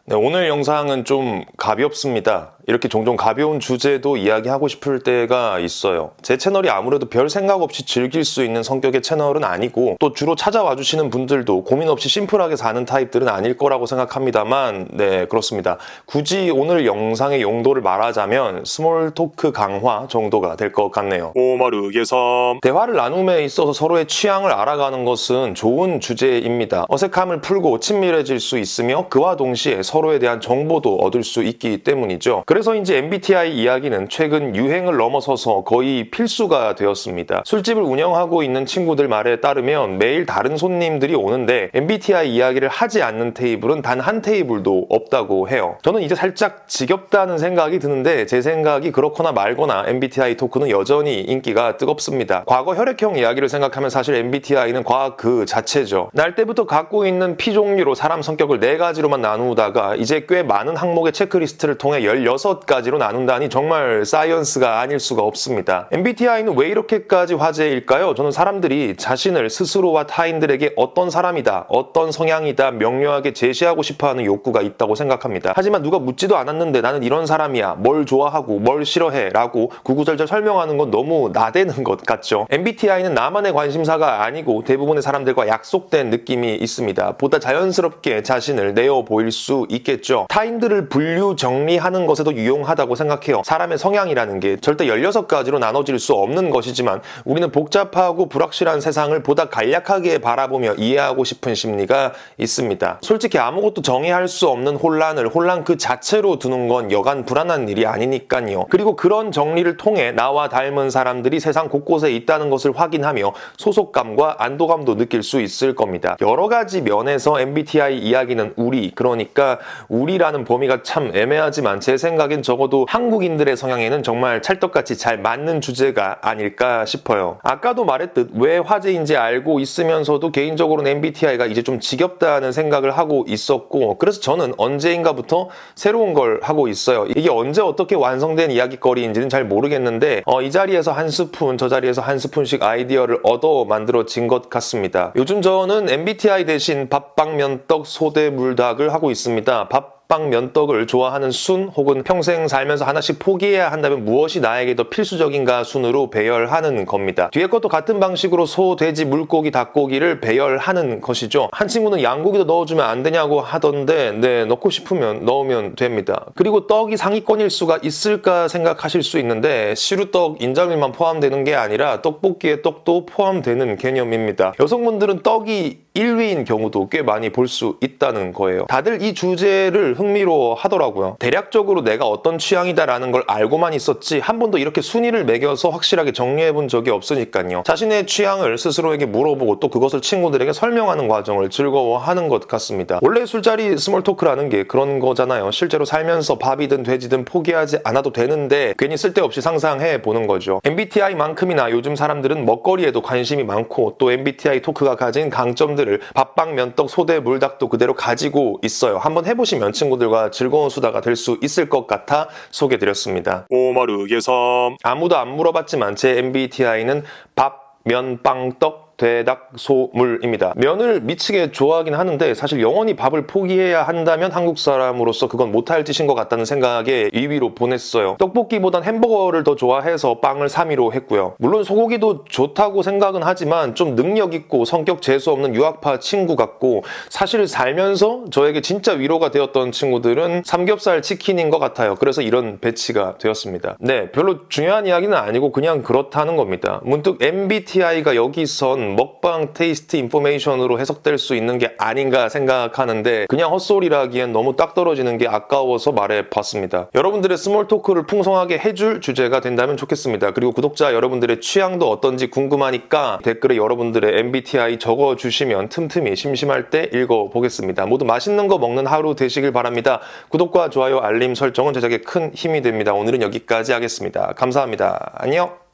네, 오늘 영상은 좀 가볍습니다. 이렇게 종종 가벼운 주제도 이야기하고 싶을 때가 있어요. 제 채널이 아무래도 별 생각 없이 즐길 수 있는 성격의 채널은 아니고 또 주로 찾아와 주시는 분들도 고민 없이 심플하게 사는 타입들은 아닐 거라고 생각합니다만 네, 그렇습니다. 굳이 오늘 영상의 용도를 말하자면 스몰 토크 강화 정도가 될 것 같네요. 오마르게섬 대화를 나눔에 있어서 서로의 취향을 알아가는 것은 좋은 주제입니다. 어색함을 풀고 친밀해질 수 있으며 그와 동시에 서로에 대한 정보도 얻을 수 있기 때문이죠. 그래서인지 MBTI 이야기는 최근 유행을 넘어서서 거의 필수가 되었습니다. 술집을 운영하고 있는 친구들 말에 따르면 매일 다른 손님들이 오는데 MBTI 이야기를 하지 않는 테이블은 단 한 테이블도 없다고 해요. 저는 이제 살짝 지겹다는 생각이 드는데 제 생각이 그렇거나 말거나 MBTI 토크는 여전히 인기가 뜨겁습니다. 과거 혈액형 이야기를 생각하면 사실 MBTI는 과학 그 자체죠. 날 때부터 갖고 있는 P종류로 사람 성격을 4가지로만 나누다가 이제 꽤 많은 항목의 체크리스트를 통해 16가지로 나눈다니 정말 사이언스가 아닐 수가 없습니다. MBTI는 왜 이렇게까지 화제일까요? 저는 사람들이 자신을 스스로와 타인들에게 어떤 사람이다, 어떤 성향이다 명료하게 제시하고 싶어하는 욕구가 있다고 생각합니다. 하지만 누가 묻지도 않았는데 나는 이런 사람이야, 뭘 좋아하고 뭘 싫어해 라고 구구절절 설명하는 건 너무 나대는 것 같죠. MBTI는 나만의 관심사가 아니고 대부분의 사람들과 약속된 느낌이 있습니다. 보다 자연스럽게 자신을 내어 보일 수 있겠죠. 타인들을 분류 정리하는 것에도 유용하다고 생각해요. 사람의 성향이라는 게 절대 16가지로 나눠질 수 없는 것이지만 우리는 복잡하고 불확실한 세상을 보다 간략하게 바라보며 이해하고 싶은 심리가 있습니다. 솔직히 아무것도 정의할 수 없는 혼란을 혼란 그 자체로 두는 건 여간 불안한 일이 아니니까요. 그리고 그런 정리를 통해 나와 닮은 사람들이 세상 곳곳에 있다는 것을 확인하며 소속감과 안도감도 느낄 수 있을 겁니다. 여러 가지 면에서 MBTI 이야기는 그러니까 우리라는 범위가 참 애매하지만 제 생각엔 적어도 한국인들의 성향에는 정말 찰떡같이 잘 맞는 주제가 아닐까 싶어요. 아까도 말했듯 왜 화제인지 알고 있으면서도 개인적으로는 MBTI가 이제 좀 지겹다는 생각을 하고 있었고 그래서 저는 언제인가부터 새로운 걸 하고 있어요. 이게 언제 어떻게 완성된 이야기거리인지는 잘 모르겠는데 이 자리에서 한 스푼 저 자리에서 한 스푼씩 아이디어를 얻어 만들어진 것 같습니다. 요즘 저는 MBTI 대신 밥빵면떡 소대물닭을 하고 있습니다. 밥빵 면떡을 좋아하는 순 혹은 평생 살면서 하나씩 포기해야 한다면 무엇이 나에게 더 필수적인가 순으로 배열하는 겁니다. 뒤에 것도 같은 방식으로 소, 돼지, 물고기, 닭고기를 배열하는 것이죠. 한 친구는 양고기도 넣어주면 안 되냐고 하던데 네, 넣고 싶으면 넣으면 됩니다. 그리고 떡이 상위권일 수가 있을까 생각하실 수 있는데 시루떡, 인절미만 포함되는 게 아니라 떡볶이에 떡도 포함되는 개념입니다. 여성분들은 떡이 1위인 경우도 꽤 많이 볼 수 있다는 거예요. 다들 이 주제를 흥미로워 하더라고요. 대략적으로 내가 어떤 취향이다라는 걸 알고만 있었지 한 번도 이렇게 순위를 매겨서 확실하게 정리해 본 적이 없으니까요. 자신의 취향을 스스로에게 물어보고 또 그것을 친구들에게 설명하는 과정을 즐거워하는 것 같습니다. 원래 술자리 스몰 토크라는 게 그런 거잖아요. 실제로 살면서 밥이든 돼지든 포기하지 않아도 되는데 괜히 쓸데없이 상상해 보는 거죠. MBTI만큼이나 요즘 사람들은 먹거리에도 관심이 많고 또 MBTI 토크가 가진 강점들을 밥빵, 면떡, 소대, 물닭도 그대로 가지고 있어요. 한번 해보시면 친구들과 즐거운 수다가 될 수 있을 것 같아 소개드렸습니다. 오마르게섬 아무도 안 물어봤지만 제 MBTI는 밥, 면, 빵, 떡, 대닭, 소, 물입니다. 면을 미치게 좋아하긴 하는데 사실 영원히 밥을 포기해야 한다면 한국 사람으로서 그건 못할 짓인 것 같다는 생각에 2위로 보냈어요. 떡볶이보단 햄버거를 더 좋아해서 빵을 3위로 했고요. 물론 소고기도 좋다고 생각은 하지만 좀 능력 있고 성격 재수 없는 유학파 친구 같고 사실 살면서 저에게 진짜 위로가 되었던 친구들은 삼겹살 치킨인 것 같아요. 그래서 이런 배치가 되었습니다. 네, 별로 중요한 이야기는 아니고 그냥 그렇다는 겁니다. 문득 MBTI가 여기선 먹방 테이스트 인포메이션으로 해석될 수 있는 게 아닌가 생각하는데 그냥 헛소리라기엔 너무 딱 떨어지는 게 아까워서 말해봤습니다. 여러분들의 스몰 토크를 풍성하게 해줄 주제가 된다면 좋겠습니다. 그리고 구독자 여러분들의 취향도 어떤지 궁금하니까 댓글에 여러분들의 MBTI 적어주시면 틈틈이 심심할 때 읽어보겠습니다. 모두 맛있는 거 먹는 하루 되시길 바랍니다. 구독과 좋아요, 알림 설정은 제작에 큰 힘이 됩니다. 오늘은 여기까지 하겠습니다. 감사합니다. 안녕.